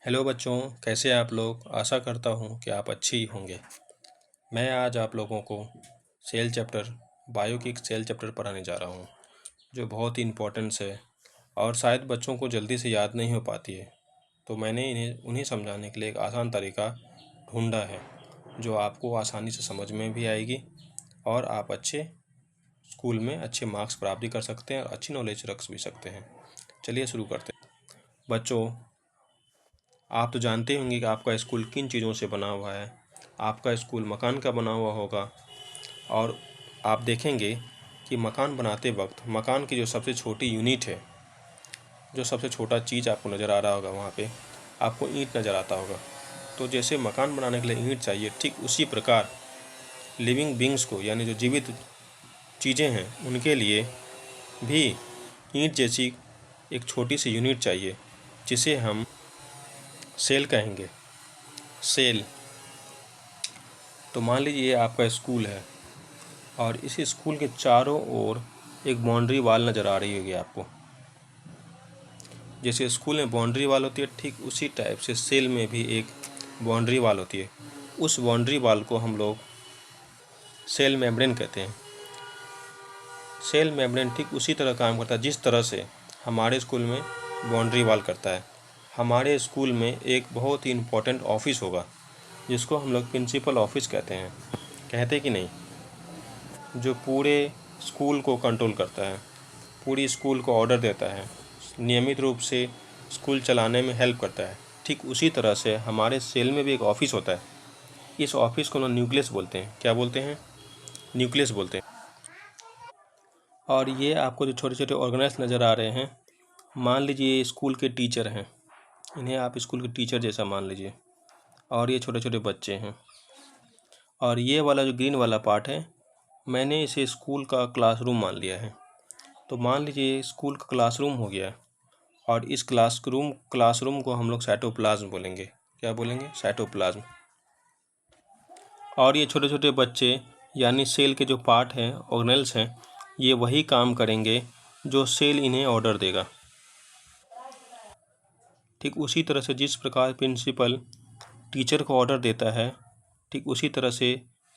Hello बच्चों, कैसे हैं आप लोग। आशा करता हूँ कि आप अच्छे ही होंगे। मैं आज आप लोगों को सेल चैप्टर बायो की एक सेल चैप्टर पढ़ाने जा रहा हूँ जो बहुत ही इम्पोर्टेंस है और शायद बच्चों को जल्दी से याद नहीं हो पाती है। तो मैंने उन्हें समझाने के लिए एक आसान तरीका ढूंढा है जो आपको आसानी से समझ में भी आएगी और आप अच्छे स्कूल में अच्छे मार्क्स प्राप्त भी कर सकते हैं और अच्छी नॉलेज रख भी सकते हैं। चलिए शुरू करते हैं। बच्चों, आप तो जानते होंगे कि आपका स्कूल किन चीज़ों से बना हुआ है। आपका स्कूल मकान का बना हुआ होगा और आप देखेंगे कि मकान बनाते वक्त मकान की जो सबसे छोटी यूनिट है, जो सबसे छोटा चीज़ आपको नज़र आ रहा होगा, वहाँ पे आपको ईंट नज़र आता होगा। तो जैसे मकान बनाने के लिए ईंट चाहिए, ठीक उसी प्रकार लिविंग बींग्स को, यानी जो जीवित चीज़ें हैं, उनके लिए भी ईंट जैसी एक छोटी सी यूनिट चाहिए जिसे हम सेल कहेंगे। सेल। तो मान लीजिए ये आपका स्कूल है और इस स्कूल के चारों ओर एक बाउंड्री वाल नज़र आ रही होगी आपको। जैसे स्कूल में बाउंड्री वाल होती है, ठीक उसी टाइप से सेल में भी एक बाउंड्री वाल होती है। उस बाउंड्री वाल को हम लोग सेल मेम्ब्रेन कहते हैं। सेल मेम्ब्रेन ठीक उसी तरह काम करता है जिस तरह से हमारे स्कूल में बाउंड्री वाल करता है। हमारे स्कूल में एक बहुत ही इम्पोर्टेंट ऑफिस होगा जिसको हम लोग प्रिंसिपल ऑफिस कहते हैं। कहते कि नहीं? जो पूरे स्कूल को कंट्रोल करता है, पूरी स्कूल को ऑर्डर देता है, नियमित रूप से स्कूल चलाने में हेल्प करता है। ठीक उसी तरह से हमारे सेल में भी एक ऑफिस होता है। इस ऑफिस को ना न्यूक्लियस बोलते हैं। क्या बोलते हैं? न्यूक्लियस बोलते हैं। और ये आपको जो छोटे छोटे ऑर्गेनाइज नज़र आ रहे हैं, मान लीजिए ये स्कूल के टीचर हैं। इन्हें आप स्कूल के टीचर जैसा मान लीजिए। और ये छोटे छोटे बच्चे हैं। और ये वाला जो ग्रीन वाला पार्ट है, मैंने इसे स्कूल का क्लासरूम मान लिया है। तो मान लीजिए स्कूल का क्लासरूम हो गया और इस क्लासरूम को हम लोग साइटोप्लाज्म बोलेंगे। क्या बोलेंगे? साइटोप्लाज्म। और ये छोटे छोटे बच्चे यानी सेल के जो पार्ट हैं, ऑर्गेनेल्स हैं, ये वही काम करेंगे जो सेल इन्हें ऑर्डर देगा। ठीक उसी तरह से जिस प्रकार प्रिंसिपल टीचर को ऑर्डर देता है, ठीक उसी तरह से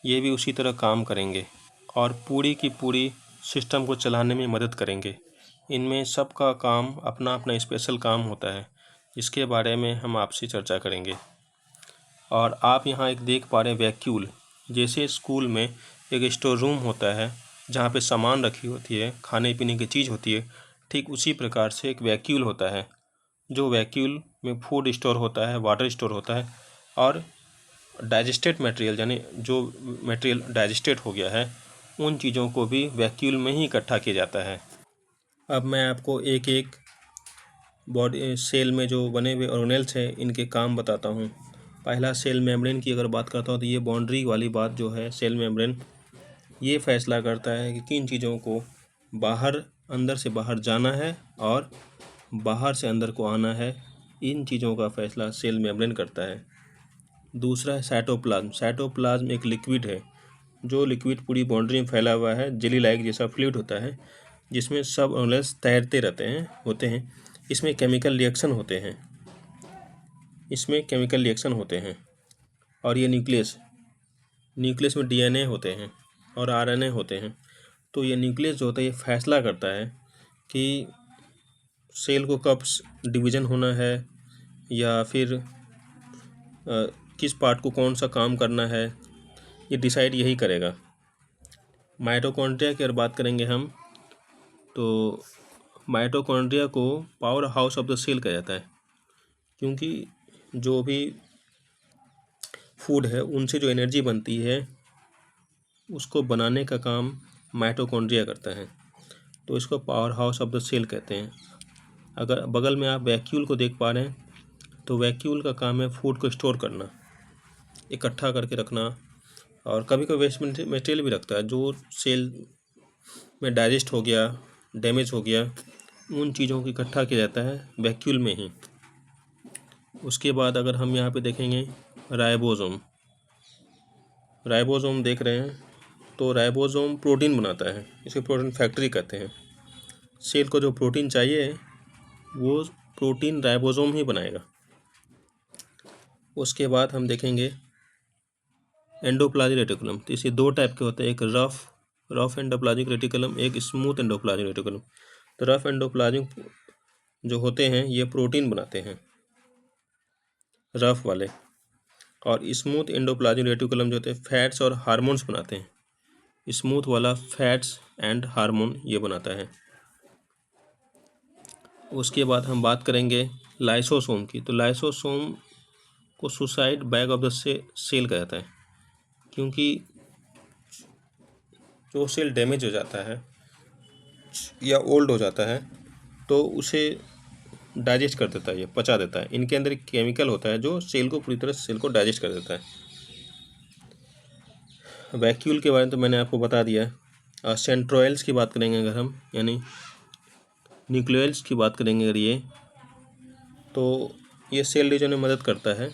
ये भी उसी तरह काम करेंगे और पूरी की पूरी सिस्टम को चलाने में मदद करेंगे। इनमें सबका काम अपना अपना स्पेशल काम होता है, इसके बारे में हम आपसे चर्चा करेंगे। और आप यहाँ एक देख पा रहे हैं वैक्यूल। जैसे स्कूल में एक स्टोर रूम होता है जहाँ पे सामान रखी होती है, खाने पीने की चीज़ होती है, ठीक उसी प्रकार से एक वैक्यूल होता है। जो वैक्यूल में फूड स्टोर होता है, वाटर स्टोर होता है और डाइजेस्टेड मटेरियल, यानी जो मटेरियल डाइजेस्टेड हो गया है, उन चीज़ों को भी वैक्यूल में ही इकट्ठा किया जाता है। अब मैं आपको एक एक बॉडी सेल में जो बने हुए ऑर्गेनेल्स हैं, इनके काम बताता हूँ। पहला सेल मेम्ब्रेन की अगर बात करता हूँ तो ये बाउंड्री वाली बात जो है, सेल मेम्ब्रेन ये फैसला करता है कि किन चीज़ों को अंदर से बाहर जाना है और बाहर से अंदर को आना है। इन चीज़ों का फैसला सेल मेम्ब्रेन करता है। दूसरा है साइटोप्लाज्म। साइटोप्लाज्म एक लिक्विड है, जो लिक्विड पूरी बाउंड्री में फैला हुआ है, जेली लाइक जैसा फ्लूइड होता है जिसमें सब ऑर्गेनेल्स तैरते होते हैं। इसमें केमिकल रिएक्शन होते हैं। और ये न्यूक्लियस में डीएनए होते हैं और आरएनए होते हैं। तो ये न्यूक्लियस जो होता है, ये फैसला करता है कि सेल को कब डिवीज़न होना है या फिर किस पार्ट को कौन सा काम करना है, ये डिसाइड यही करेगा। माइटोकॉन्ड्रिया की अगर बात करेंगे हम, तो माइटोकॉन्ड्रिया को powerhouse of the cell कहा जाता है, क्योंकि जो भी फूड है उनसे जो एनर्जी बनती है उसको बनाने का काम माइटोकॉन्ड्रिया करता है। तो इसको powerhouse of the cell कहते हैं। अगर बगल में आप वैक्यूल को देख पा रहे हैं, तो वैक्यूल का काम है फूड को स्टोर करना, इकट्ठा करके रखना, और कभी कभी वेस्ट मटेरियल भी रखता है जो सेल में डाइजेस्ट हो गया, डैमेज हो गया, उन चीज़ों को इकट्ठा किया जाता है वैक्यूल में ही। उसके बाद अगर हम यहाँ पे देखेंगे राइबोसोम देख रहे हैं, तो राइबोसोम प्रोटीन बनाता है, इसे प्रोटीन फैक्ट्री कहते हैं। सेल को जो प्रोटीन चाहिए वो प्रोटीन राइबोसोम ही बनाएगा। उसके बाद हम देखेंगे एंडोप्लाज्मिक रेटिकुलम। तो इसे दो टाइप के होते हैं, एक रफ एंडोप्लाज्मिक रेटिकुलम, एक स्मूथ एंडोप्लाज्मिक रेटिकुलम। तो रफ एंडोप्लाज्मिक जो होते हैं ये प्रोटीन बनाते हैं, रफ वाले, और स्मूथ एंडोप्लाज्मिक रेटिकुलम जो होते हैं फैट्स और हार्मोन्स बनाते हैं। स्मूथ वाला फैट्स एंड हार्मोन ये बनाता है। उसके बाद हम बात करेंगे लाइसोसोम की। तो लाइसोसोम को suicide bag of the cell कहा जाता है, क्योंकि जो सेल डैमेज हो जाता है या ओल्ड हो जाता है तो उसे डाइजेस्ट कर देता है, ये पचा देता है। इनके अंदर एक केमिकल होता है जो सेल को पूरी तरह से सेल को डाइजेस्ट कर देता है। वैक्यूल के बारे में तो मैंने आपको बता दिया। सेंट्रोइल्स की बात करेंगे अगर हम, यानी न्यूक्लियस की बात करेंगे अगर ये, तो ये सेल डिवीजन में मदद करता है।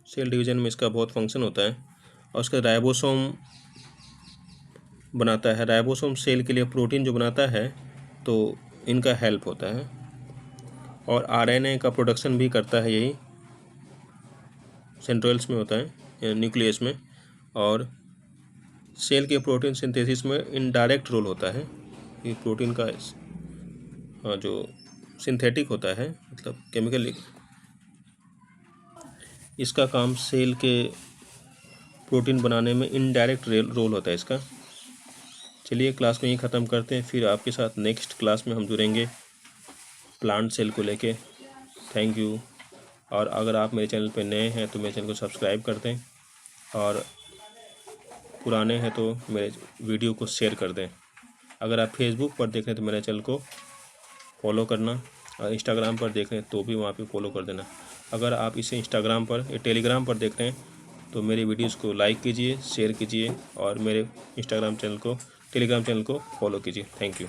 सेल डिवीजन में इसका बहुत फंक्शन होता है। और उसका राइबोसोम बनाता है। राइबोसोम सेल के लिए प्रोटीन जो बनाता है तो इनका हेल्प होता है। और आरएनए का प्रोडक्शन भी करता है, यही सेंट्रोइल्स में होता है, न्यूक्लियस में। और सेल के प्रोटीन सिंथेसिस में इनडायरेक्ट रोल होता है। ये प्रोटीन का जो सिंथेटिक होता है, मतलब केमिकल, इसका काम सेल के प्रोटीन बनाने में इनडायरेक्ट रोल होता है इसका। चलिए क्लास को यहीं ख़त्म करते हैं, फिर आपके साथ नेक्स्ट क्लास में हम जुड़ेंगे प्लांट सेल को लेके। Thank you. और अगर आप मेरे चैनल पर नए हैं तो मेरे चैनल को सब्सक्राइब कर दें, और पुराने हैं तो मेरे वीडियो को शेयर कर दें। अगर आप फेसबुक पर देख रहे हैं तो मेरे चैनल को फॉलो करना, और इंस्टाग्राम पर देख रहे हैं तो भी वहाँ पे फॉलो कर देना। अगर आप इसे इंस्टाग्राम पर या टेलीग्राम पर देख रहे हैं तो मेरे वीडियोस को लाइक कीजिए, शेयर कीजिए, और मेरे इंस्टाग्राम चैनल को, टेलीग्राम चैनल को फॉलो कीजिए। Thank you.